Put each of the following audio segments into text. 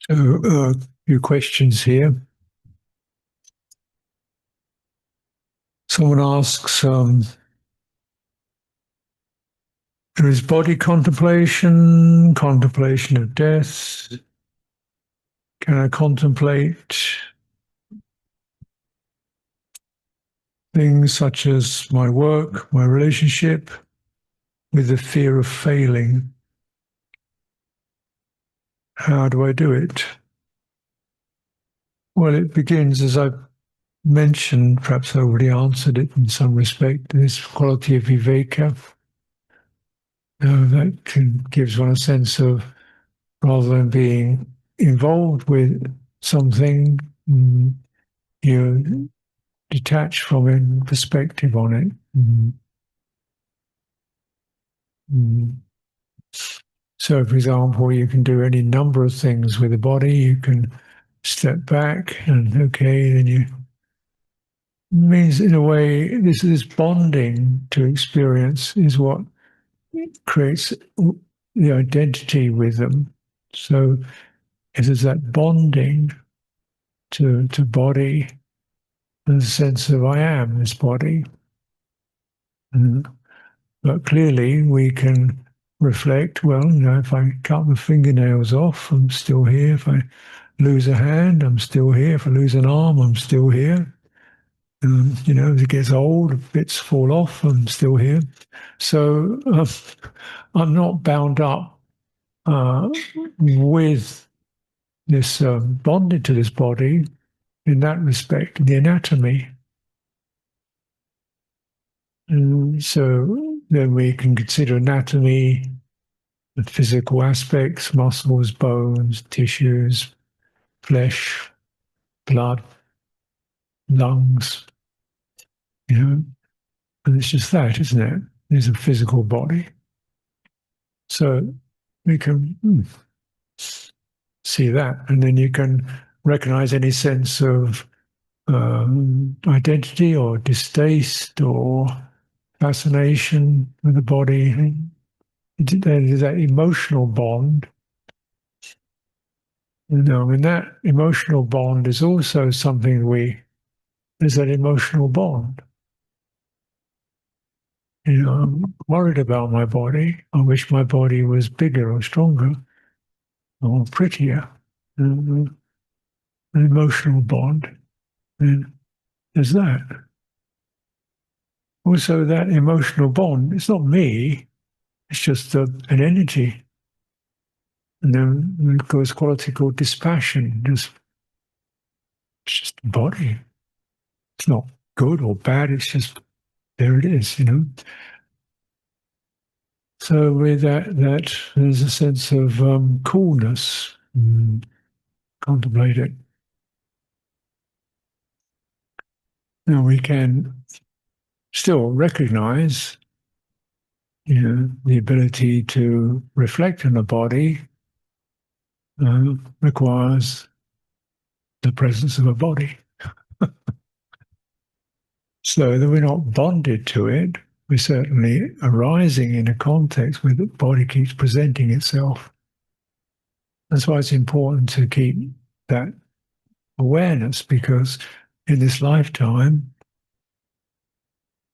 So, a few questions here. Someone asks, there is body contemplation, contemplation of death. Can I contemplate things such as my work, my relationship, with the fear of failing? How do I do it? Well, it begins, as I've mentioned, perhaps I already answered it in some respect, this quality of viveka. That gives one a sense of, rather than being involved with something, you detach from it and perspective on it. So, for example, you can do any number of things with the body. You can step back and, okay, then you means in a way this bonding to experience is what creates the identity with them. So if there's that bonding to body, there's a sense of I am this body. But clearly we can reflect, well, if I cut the fingernails off, I'm still here. If I lose a hand, I'm still here. If I lose an arm, I'm still here. As it gets old, bits fall off, I'm still here. So I'm not bound up with this, bonded to this body in that respect, the anatomy. And so then we can consider anatomy, the physical aspects, muscles, bones, tissues, flesh, blood, lungs, and it's just that, isn't it? There's a physical body. So we can see that, and then you can recognize any sense of identity or distaste or fascination with the body. There's that emotional bond. And that emotional bond is also something there's that emotional bond. I'm worried about my body. I wish my body was bigger or stronger or prettier. An emotional bond. And there's that. Also, that emotional bond, it's not me, it's just an energy. And then of course, quality called dispassion. It's just body. It's not good or bad, it's just there it is, So with that there's a sense of coolness. Contemplate it. Now we can still recognize, the ability to reflect on the body requires the presence of a body. So that we're not bonded to it, we're certainly arising in a context where the body keeps presenting itself. That's why it's important to keep that awareness, because in this lifetime,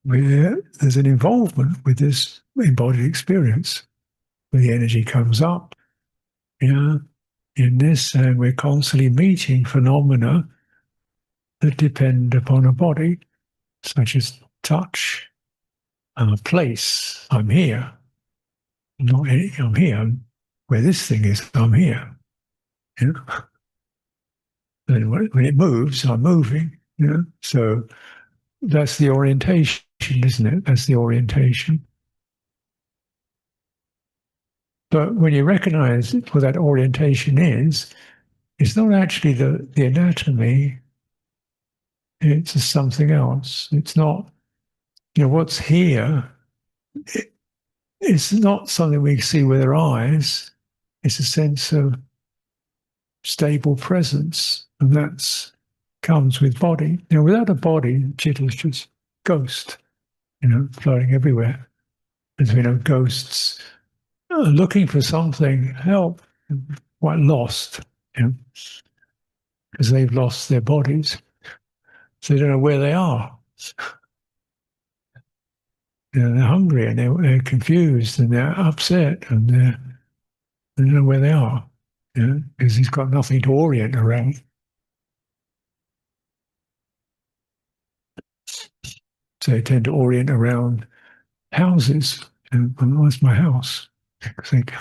there's an involvement with this embodied experience, where the energy comes up, in this, and we're constantly meeting phenomena that depend upon a body, such as touch, place. I'm here. I'm here. Where this thing is, I'm here. And when it moves, I'm moving. So that's the orientation, isn't it? That's the orientation. But when you recognize what that orientation is, it's not actually the anatomy. It's something else. It's not, what's here. It's not something we see with our eyes. It's a sense of stable presence, and that comes with body. Without a body, Chithurst is just ghost, floating everywhere. As we know, ghosts looking for something, help, quite lost, you know, because they've lost their bodies. So they don't know where they are. You know, they're hungry and they're confused and they're upset and they don't know where they are. You know, because he's got nothing to orient around. So they tend to orient around houses. And well, where's my house? I think,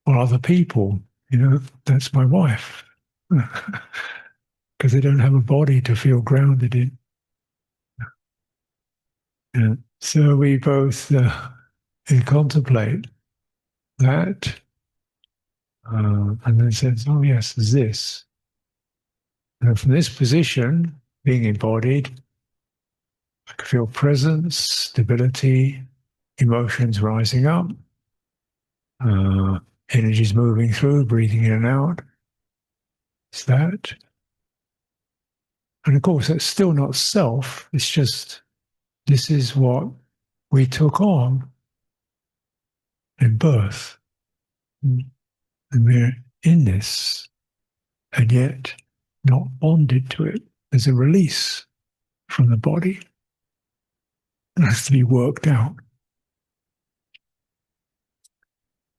or other people. You know, that's my wife. Because they don't have a body to feel grounded in. Yeah. So we both contemplate that, and then says, "Oh yes, there's this." And from this position, being embodied, I can feel presence, stability, emotions rising up, uh, energies moving through, breathing in and out. It's that, and of course, that's still not self. It's just this is what we took on in birth, and we're in this. And yet not bonded to it. There's a release from the body. It has to be worked out.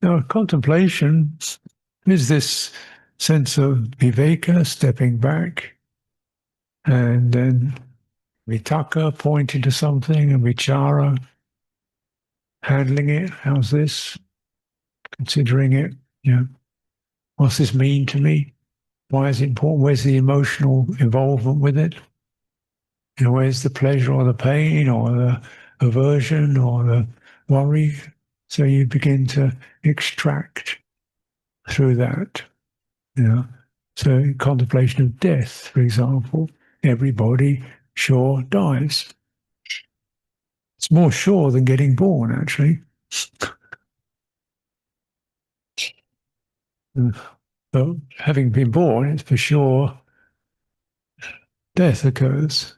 Now, contemplation is this sense of viveka, stepping back, and then vitaka, pointing to something, and vichara, handling it. How's this? Considering it. You know, what's this mean to me? Why is it important? Where's the emotional involvement with it? You know, where's the pleasure or the pain or the aversion or the worry? So you begin to extract through that. You know, so contemplation of death, for example, everybody sure dies. It's more sure than getting born, actually. But having been born, it's for sure death occurs.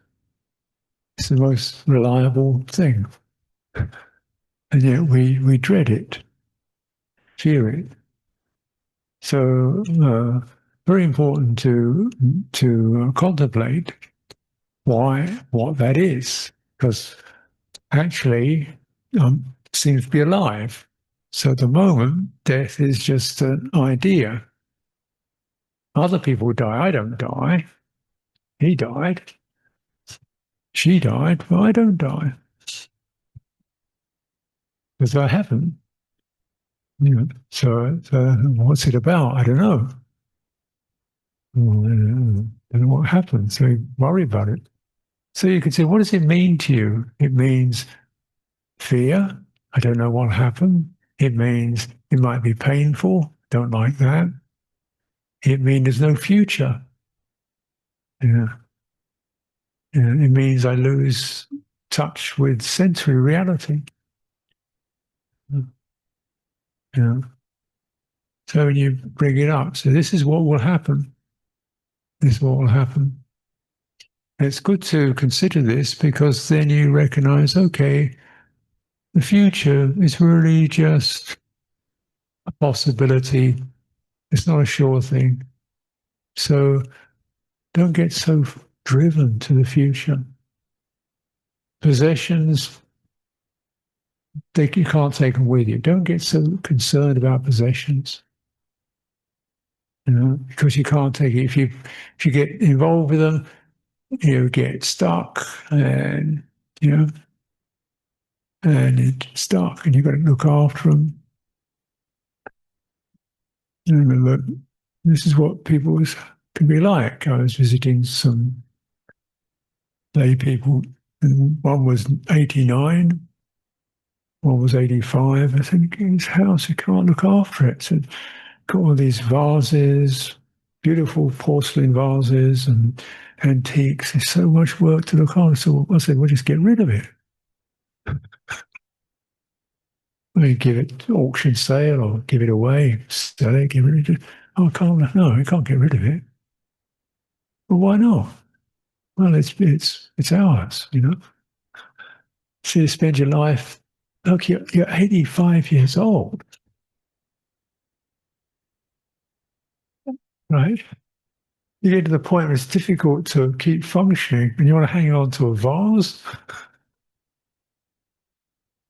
It's the most reliable thing. And yet we dread it, fear it. So very important to contemplate what that is, because actually seems to be alive. So at the moment, death is just an idea. Other people die. I don't die. He died. She died, but I don't die because I haven't. You know, so what's it about? I don't know. Oh, I don't know what happened. So you worry about it. So you could say, what does it mean to you? It means fear. I don't know what happened. It means it might be painful. Don't like that. It means there's no future. Yeah. Yeah. It means I lose touch with sensory reality. Yeah. So when you bring it up, so this is what will happen. This is what will happen. And it's good to consider this because then you recognize, okay, the future is really just a possibility. It's not a sure thing. So don't get so driven to the future. Possessions, you can't take them with you. Don't get so concerned about possessions, you know, because you can't take it. If you get involved with them, you get stuck, and you know, and it's stuck, and you've got to look after them. And look, this is what people can be like. I was visiting some lay people, and one was 89, one was 85. I said, his house, you can't look after it. So got all these vases, beautiful porcelain vases and antiques. There's so much work to look after. So I said, well, just get rid of it. I mean, give it auction sale or give it away, sell it, give it. Oh, I can't. No, I can't get rid of it. Well, why not? Well, it's ours, you know. So you spend your life. Look, you're 85 years old. right? You get to the point where it's difficult to keep functioning and you want to hang on to a vase.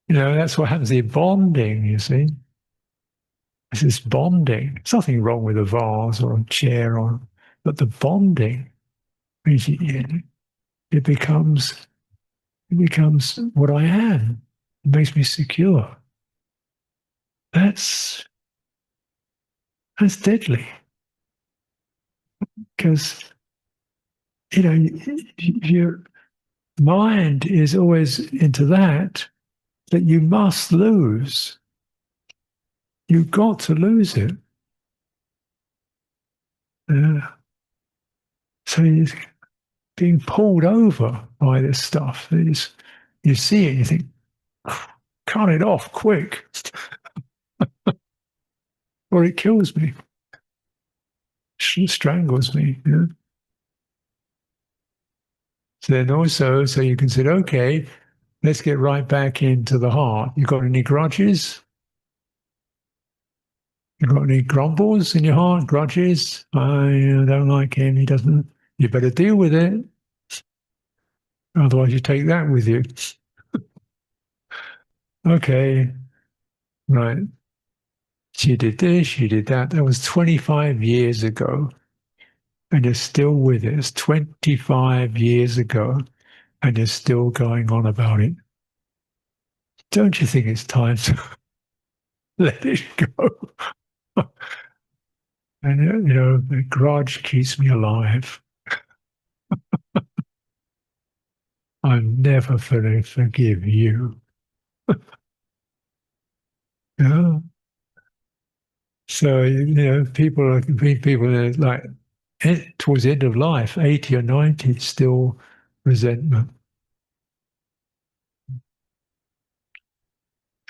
That's what happens, the bonding, you see. It's this bonding. There's nothing wrong with a vase or a chair, but the bonding means it becomes what I am. It makes me secure. That's deadly because your mind is always into that you must lose. You've got to lose it. So you're being pulled over by this stuff. You see it, you think, cut it off quick, or it kills me, strangles me. So then also, so you consider, okay, let's get right back into the heart. You got any grudges? You got any grumbles in your heart? Grudges? I don't like him. He doesn't. You better deal with it. Otherwise, you take that with you. Okay, right. She did this, she did that. That was 25 years ago. And you're still with it. It's 25 years ago. And you're still going on about it. Don't you think it's time to let it go? And, the grudge keeps me alive. I'm never going to forgive you. Yeah. So, people are like towards the end of life, 80 or 90, still resentment.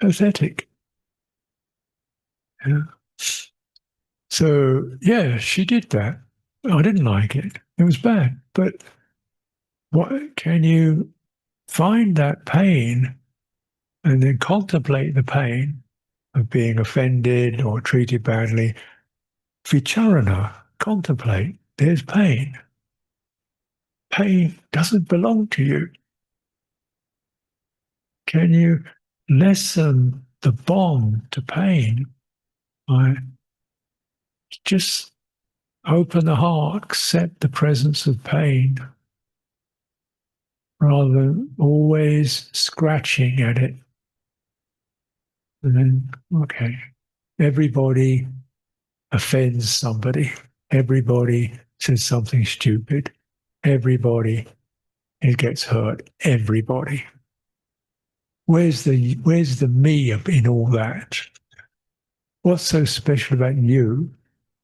Pathetic. Yeah. So, yeah, she did that. I didn't like it. It was bad. But what can you find that pain and then contemplate the pain of being offended or treated badly? Vicharana, contemplate. There's pain. Pain doesn't belong to you. Can you lessen the bond to pain by just open the heart, accept the presence of pain, rather than always scratching at it? And then, okay, everybody offends somebody. Everybody says something stupid. Everybody, it gets hurt. Everybody. Where's the me in all that? What's so special about you?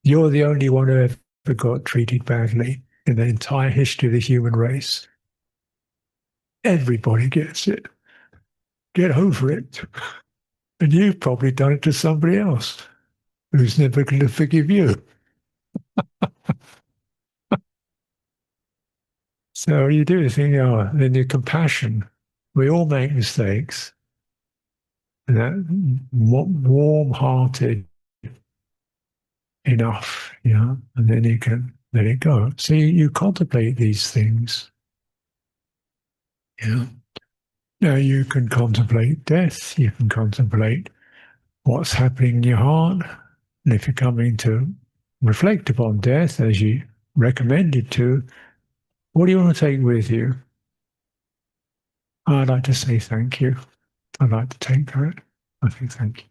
You're the only one who ever got treated badly in the entire history of the human race. Everybody gets it. Get over it. And you've probably done it to somebody else who's never going to forgive you. So you do the thing, then your compassion. We all make mistakes. And that warm-hearted enough, and then you can let it go. So you contemplate these things. Now you can contemplate death. You can contemplate what's happening in your heart. And if you're coming to reflect upon death, as you recommended to, what do you want to take with you? I'd like to say thank you. I'd like to take that. I think thank you.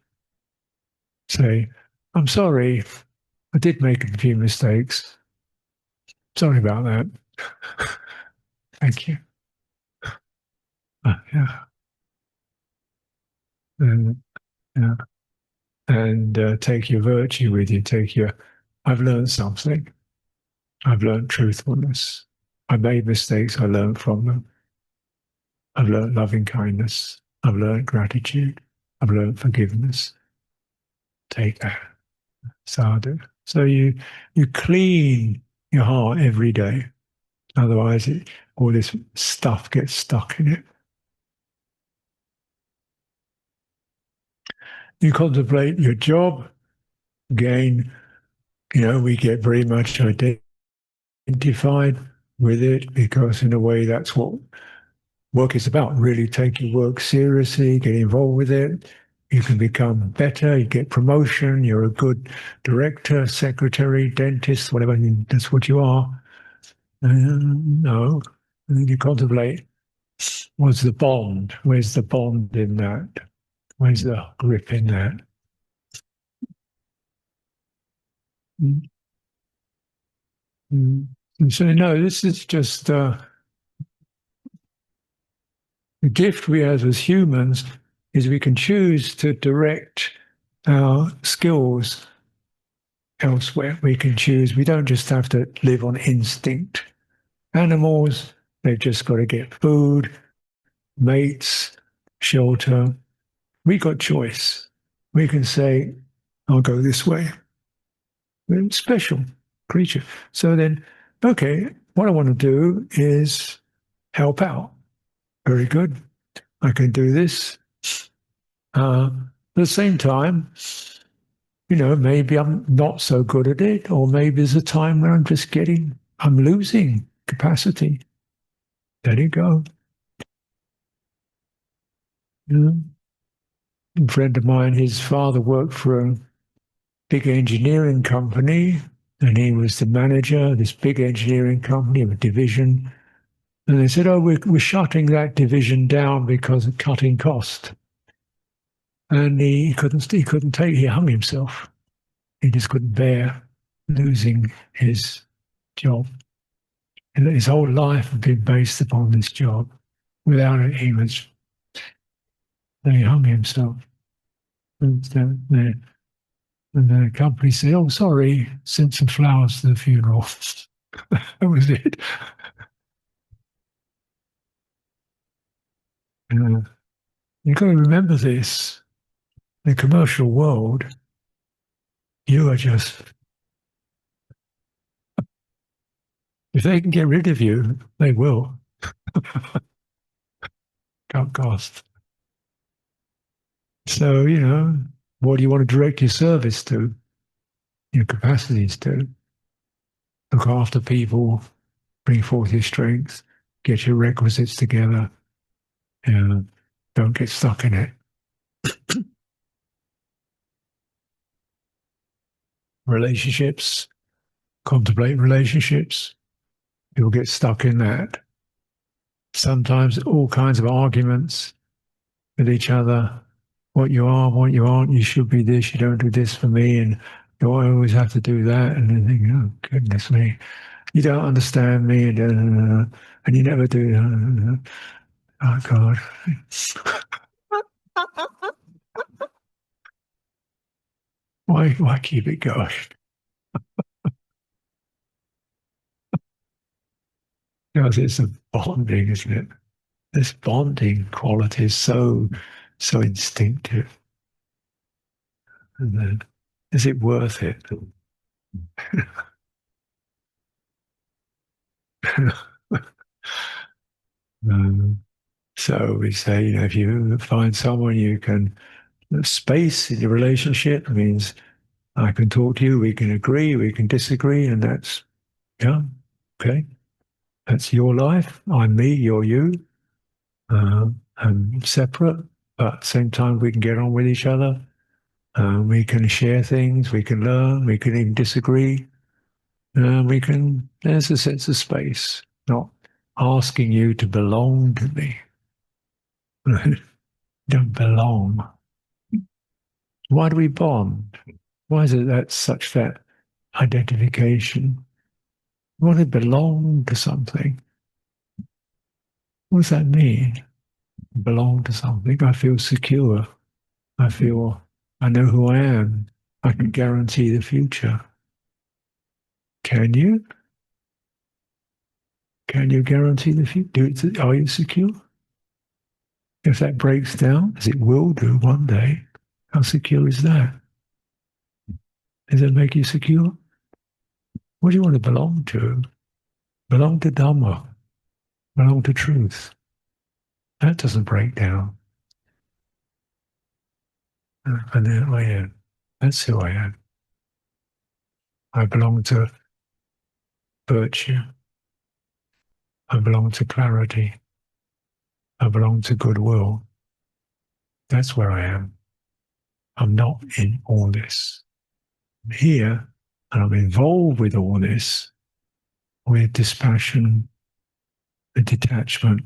Say, I'm sorry, I did make a few mistakes. Sorry about that. Thank you. Yeah. And, yeah. And take your virtue with you. I've learned something. I've learned truthfulness. I made mistakes. I learned from them. I've learned loving kindness. I've learned gratitude. I've learned forgiveness. Take that. Sadhu. So you clean your heart every day. Otherwise, all this stuff gets stuck in it. You contemplate your job. Again, We get very much identified with it because, in a way, that's what work is about. Really take your work seriously, get involved with it. You can become better, you get promotion, you're a good director, secretary, dentist, whatever. That's what you are. No. And then you contemplate, what's the bond? Where's the bond in that? Where's the grip in that? Mm. Mm. And so, no, this is just the gift we have as humans is we can choose to direct our skills elsewhere. We can choose. We don't just have to live on instinct. Animals, they've just got to get food, mates, shelter. We got choice. We can say, I'll go this way. We're a special creature. So then, okay, what I want to do is help out. Very good. I can do this. At the same time, maybe I'm not so good at it, or maybe there's a time when I'm losing capacity. Let it go. A friend of mine, his father worked for a big engineering company, and he was the manager of this big engineering company of a division. And they said, "Oh, we're shutting that division down because of cutting cost." And he couldn't take. He hung himself. He just couldn't bear losing his job. And his whole life had been based upon this job. Without it, then he hung himself. And the company said, "Oh, sorry, sent some flowers to the funeral." That was it. Uh, You've got to remember this. In the commercial world, you are just, if they can get rid of you, they will. Cut cost. So, what do you want to direct your service to, your capacities to? Look after people, bring forth your strength, get your requisites together, and don't get stuck in it. Relationships, contemplate relationships. You'll get stuck in that. Sometimes all kinds of arguments with each other. What you are, what you aren't. You should be this. You don't do this for me, and you always have to do that. And then think, oh goodness me, you don't understand me, and you never do. Oh God, why keep it going? Because it's a bonding, isn't it? This bonding quality is so instinctive. And then, is it worth it? um, so we say, if you find someone you can space in your relationship means I can talk to you, we can agree, we can disagree, and that's yeah, okay. That's your life. I'm me, you're you. And separate, but at the same time we can get on with each other. We can share things, we can learn, we can even disagree. There's a sense of space, not asking you to belong to me. Don't belong. Why do we bond? Why is it that identification? We want to belong to something. What does that mean? Belong to something. I feel secure. I know who I am. I can guarantee the future. Can you? Can you guarantee the future? Are you secure? If that breaks down, as it will do one day, how secure is that? Does it make you secure? What do you want to belong to? Belong to Dhamma. Belong to truth. That doesn't break down. And there I am. That's who I am. I belong to virtue. I belong to clarity. I belong to goodwill. That's where I am. I'm not in all this. I'm here and I'm involved with all this with dispassion, with detachment,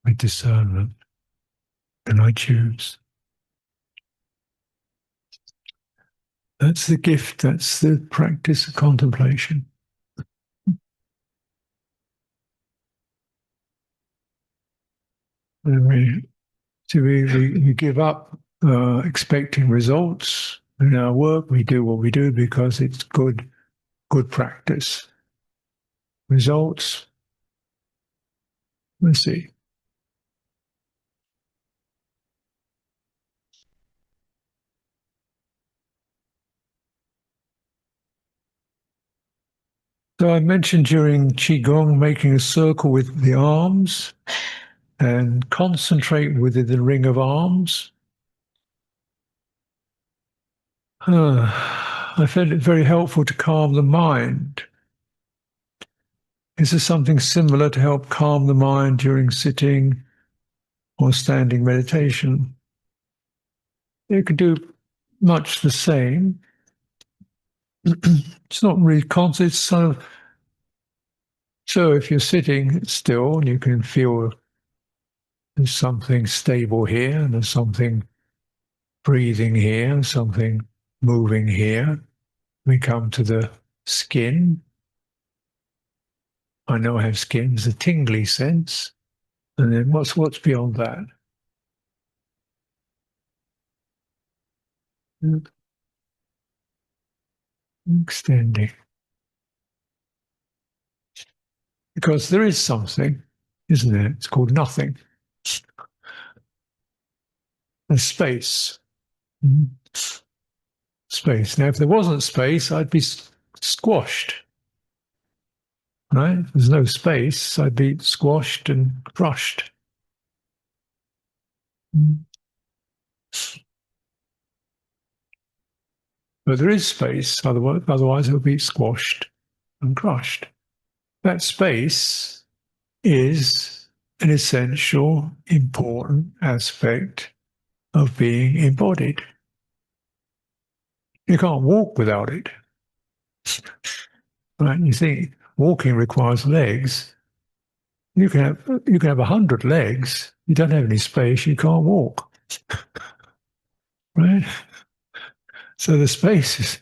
with discernment, and I choose. That's the gift, that's the practice of contemplation. And we give up expecting results in our work. We do what we do because it's good practice. Results, let's see. So I mentioned during Qigong making a circle with the arms and concentrate within the ring of arms. I found it very helpful to calm the mind. Is there something similar to help calm the mind during sitting or standing meditation? You can do much the same. It's not really constant. It's sort of, so if you're sitting still, you can feel there's something stable here, and there's something breathing here, something moving here. We come to the skin. I know I have skin. There's a tingly sense. And then what's beyond that? Extending. Because there is something, isn't there? It's called nothing. There's space. Space. Now, if there wasn't space, I'd be squashed. Right? If there's no space, I'd be squashed and crushed. But there is space, otherwise it would be squashed and crushed. That space is an essential, important aspect of being embodied. You can't walk without it. Right? You think walking requires legs. You can have 100 legs. You don't have any space. You can't walk. Right? So the space is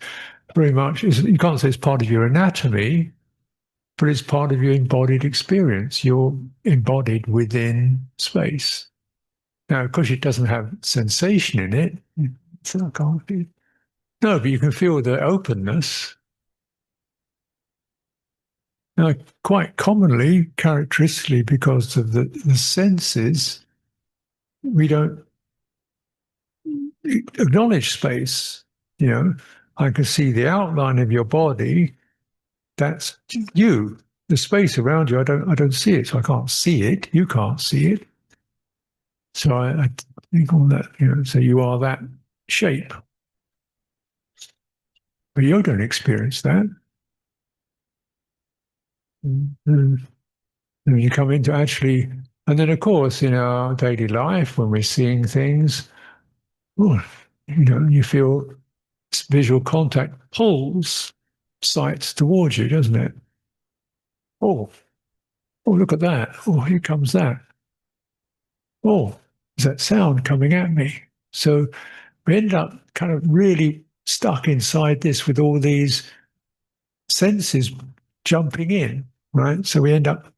very much. You can't say it's part of your anatomy, but it's part of your embodied experience. You're embodied within space. Now, of course, it doesn't have sensation in it. So I can't be. No, but you can feel the openness. Now, quite commonly, characteristically, because of the senses, we don't acknowledge space. You know, I can see the outline of your body. That's you. The space around you, I don't see it, so I can't see it. You can't see it. So I think on that, so you are that shape. But you don't experience that. And you come into actually, and then of course in our daily life when we're seeing things, you feel visual contact pulls sights towards you, doesn't it? Oh, look at that. Oh, here comes that. Oh, is that sound coming at me? So we end up kind of really stuck inside this with all these senses jumping in, right? So we end up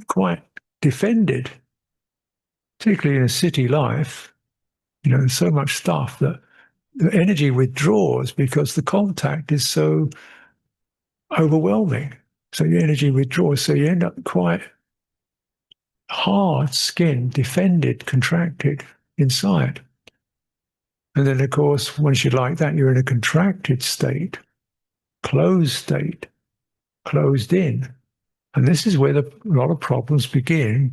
quite defended, particularly in a city life. There's so much stuff that the energy withdraws because the contact is so overwhelming. So your energy withdraws. So you end up quite hard skin, defended, contracted inside. And then, of course, once you're like that, you're in a contracted state, closed in. And this is where a lot of problems begin,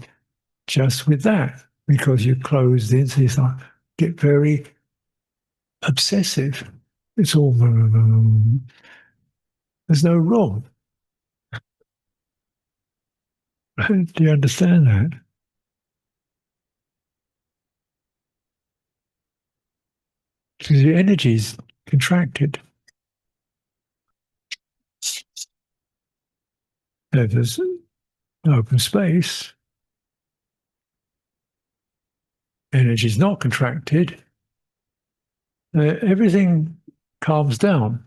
just with that, because you're closed in. So you start get very obsessive. It's all, There's no room. Do you understand that? Because your energy's contracted. If there's open space, energy's not contracted, everything calms down.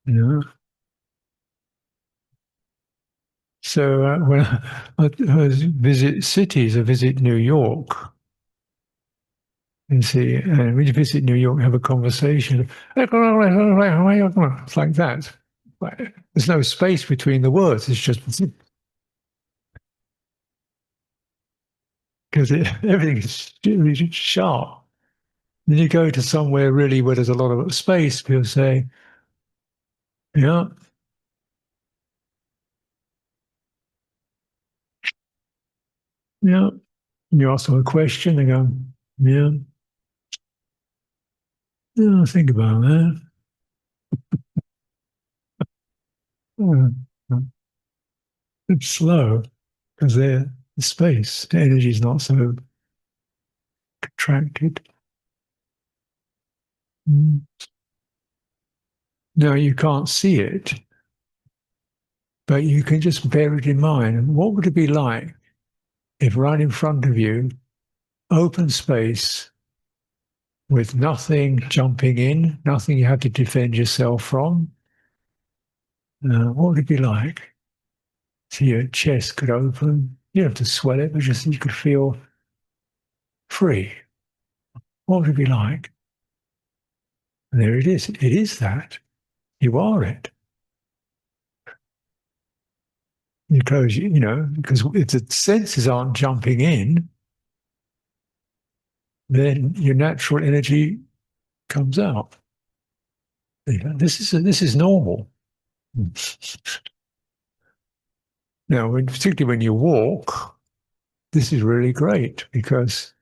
You know? So when I visit cities, I visit New York, and see, and when you visit New York, have a conversation. It's like that. There's no space between the words. It's just because everything is really sharp. Then you go to somewhere really where there's a lot of space. People say, "Yeah, yeah." And you ask them a question, they go, "Yeah, yeah, think about that." Yeah. It's slow because the space, the energy is not so contracted. Mm. No, you can't see it, but you can just bear it in mind. And what would it be like if right in front of you, open space with nothing jumping in, nothing you have to defend yourself from? What would it be like? So your chest could open. You don't have to swell it, but just you could feel free. What would it be like? And there it is. It is that. You are it. You close, because if the senses aren't jumping in, then your natural energy comes out. This is normal. Now, particularly when you walk, this is really great because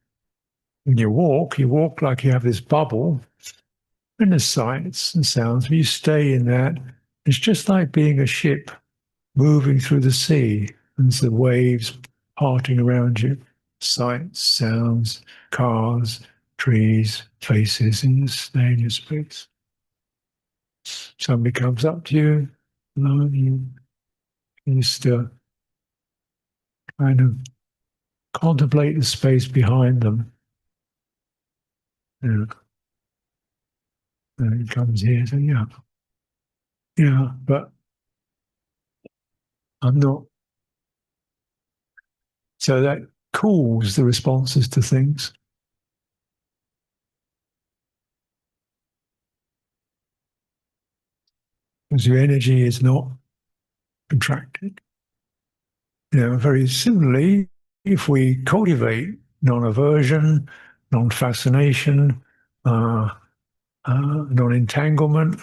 when you walk like you have this bubble, and the sights and sounds. If you stay in that, it's just like being a ship moving through the sea, and the waves parting around you. Sights, sounds, cars, trees, faces, and you stay in your space. Somebody comes up to you, and you just kind of contemplate the space behind them. And it comes here, so yeah, yeah, but I'm not. So that cools the responses to things. Because your energy is not contracted. Very similarly, if we cultivate non-aversion, non-fascination, non-entanglement,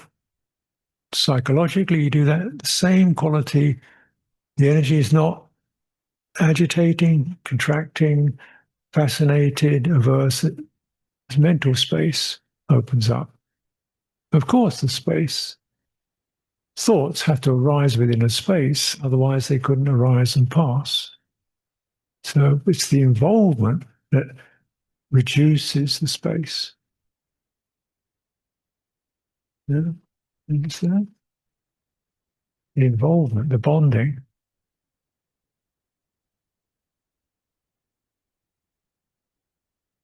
psychologically you do that, the same quality. The energy is not agitating, contracting, fascinated, averse. Mental space opens up. Of course, the space. Thoughts have to arise within a space, otherwise they couldn't arise and pass. So it's the involvement that reduces the space. Yeah? You understand? The involvement, the bonding.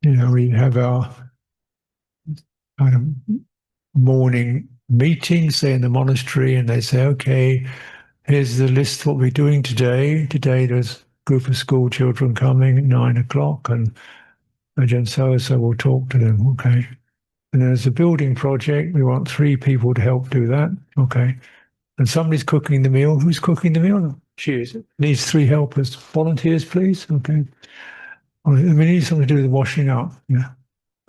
We have our kind of morning meeting, say in the monastery, and they say, okay, here's the list of what we're doing today. Today there's a group of school children coming at 9 o'clock, and Ajahn so-and-so will talk to them. Okay. And there's a building project. We want 3 people to help do that. Okay. And somebody's cooking the meal. Who's cooking the meal? She is. Needs 3 helpers. Volunteers, please. Okay. We need someone to do the washing up. Yeah.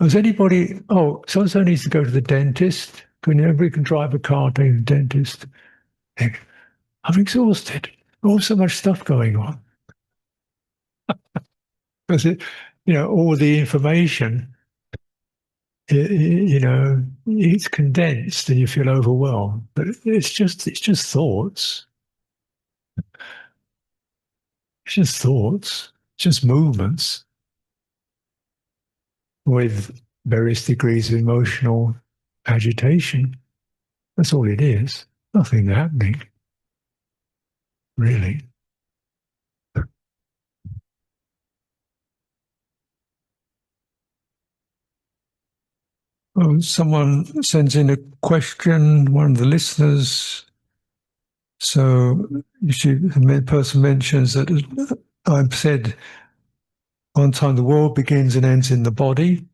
Does anybody? Oh, so and so needs to go to the dentist. Everybody can drive a car to the dentist. I'm exhausted. Oh, so much stuff going on. Because all the information it's condensed and you feel overwhelmed. But it's just thoughts. It's just thoughts. It's just movements with various degrees of emotional agitation. That's all it is. Nothing happening, really. Oh, someone sends in a question, one of the listeners. So the person mentions that I've said one time the world begins and ends in the body.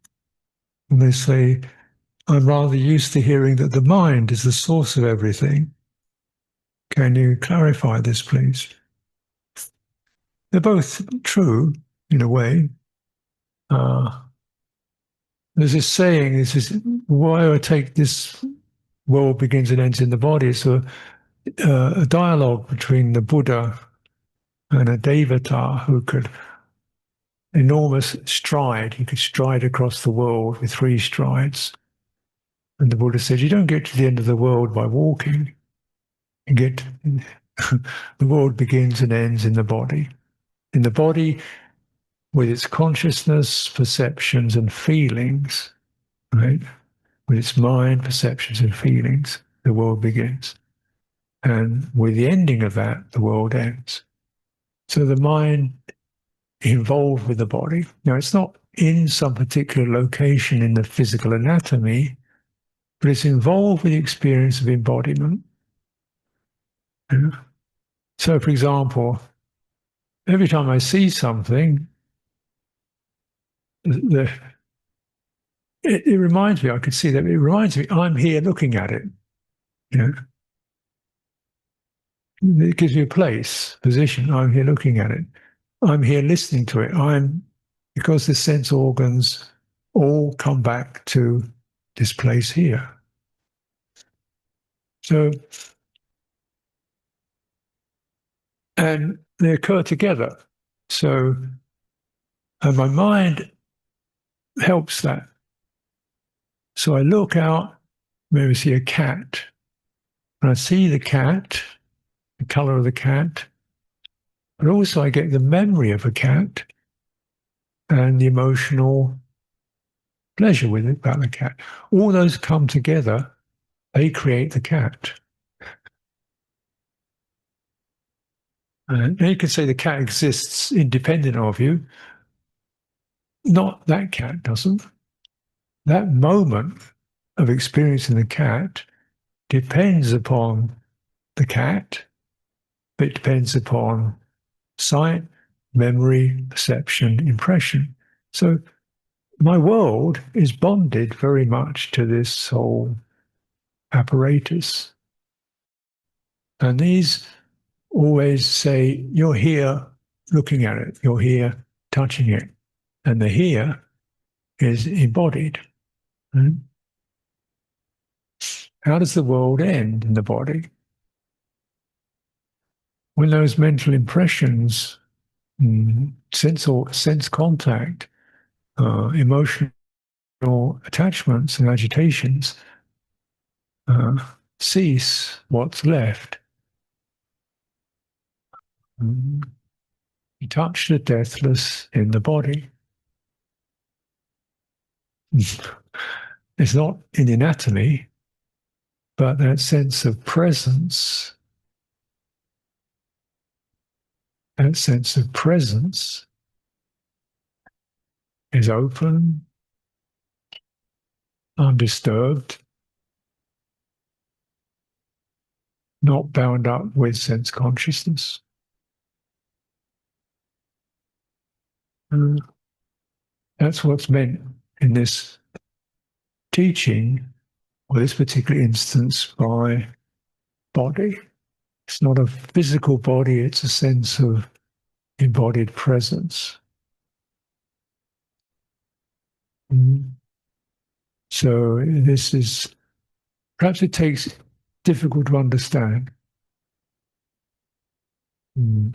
And they say, I'm rather used to hearing that the mind is the source of everything. Can you clarify this, please? They're both true in a way. Uh, there's this saying, why I take this world begins and ends in the body. It's a dialogue between the Buddha and a Devata who could enormous stride. He could stride across the world with 3 strides. And the Buddha said, you don't get to the end of the world by walking. You get the world begins and ends in the body. In the body, with its consciousness, perceptions, and feelings, right? With its mind, perceptions, and feelings, the world begins. And with the ending of that, the world ends. So the mind involved with the body. Now, it's not in some particular location in the physical anatomy, but it's involved with the experience of embodiment. Yeah. So, for example, every time I see something, the, it reminds me, I could see that it reminds me, I'm here looking at it. You know, it gives me a place, position. I'm here looking at it. I'm here listening to it. Because the sense organs all come back to this place here. So, and they occur together. So, and my mind helps that. So I look out, maybe see a cat, and I see the cat, the color of the cat, but also I get the memory of a cat and the emotional pleasure with it about the cat. All those come together, they create the cat. And you can say the cat exists independent of you. Not that cat doesn't. That moment of experiencing the cat depends upon the cat, but it depends upon sight, memory, perception, impression. So my world is bonded very much to this whole apparatus. And these always say, you're here looking at it, you're here touching it. And the here is embodied. Mm. How does the world end in the body? When those mental impressions, sense contact, emotional attachments and agitations uh, cease, what's left? Mm. You touch the deathless in the body. It's not in the anatomy, but that sense of presence, that sense of presence is open, undisturbed, not bound up with sense consciousness. Mm. That's what's meant in this teaching, or this particular instance, by body. It's not a physical body, it's a sense of embodied presence. Mm. So this is, perhaps it takes difficult to understand. Mm.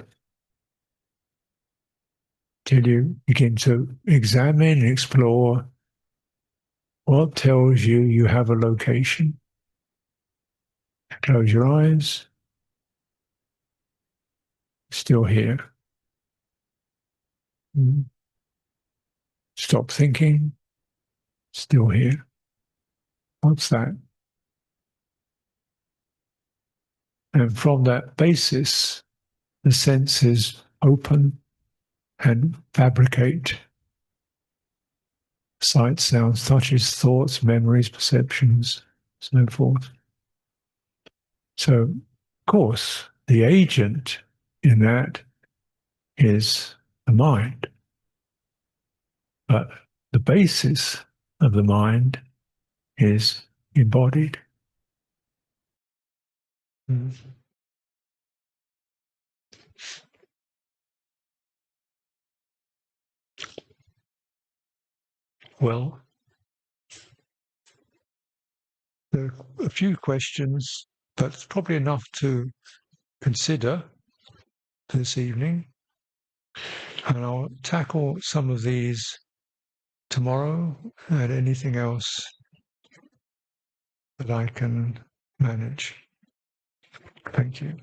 Till you begin to examine and explore What tells you you have a location? Close your eyes. Still here. Stop thinking. Still here. What's that? And from that basis, the senses open and fabricate sights, sounds, touches, thoughts, memories, perceptions, so forth. So, of course, the agent in that is the mind. But the basis of the mind is embodied. Well, there are a few questions, but it's probably enough to consider this evening. And I'll tackle some of these tomorrow and anything else that I can manage. Thank you.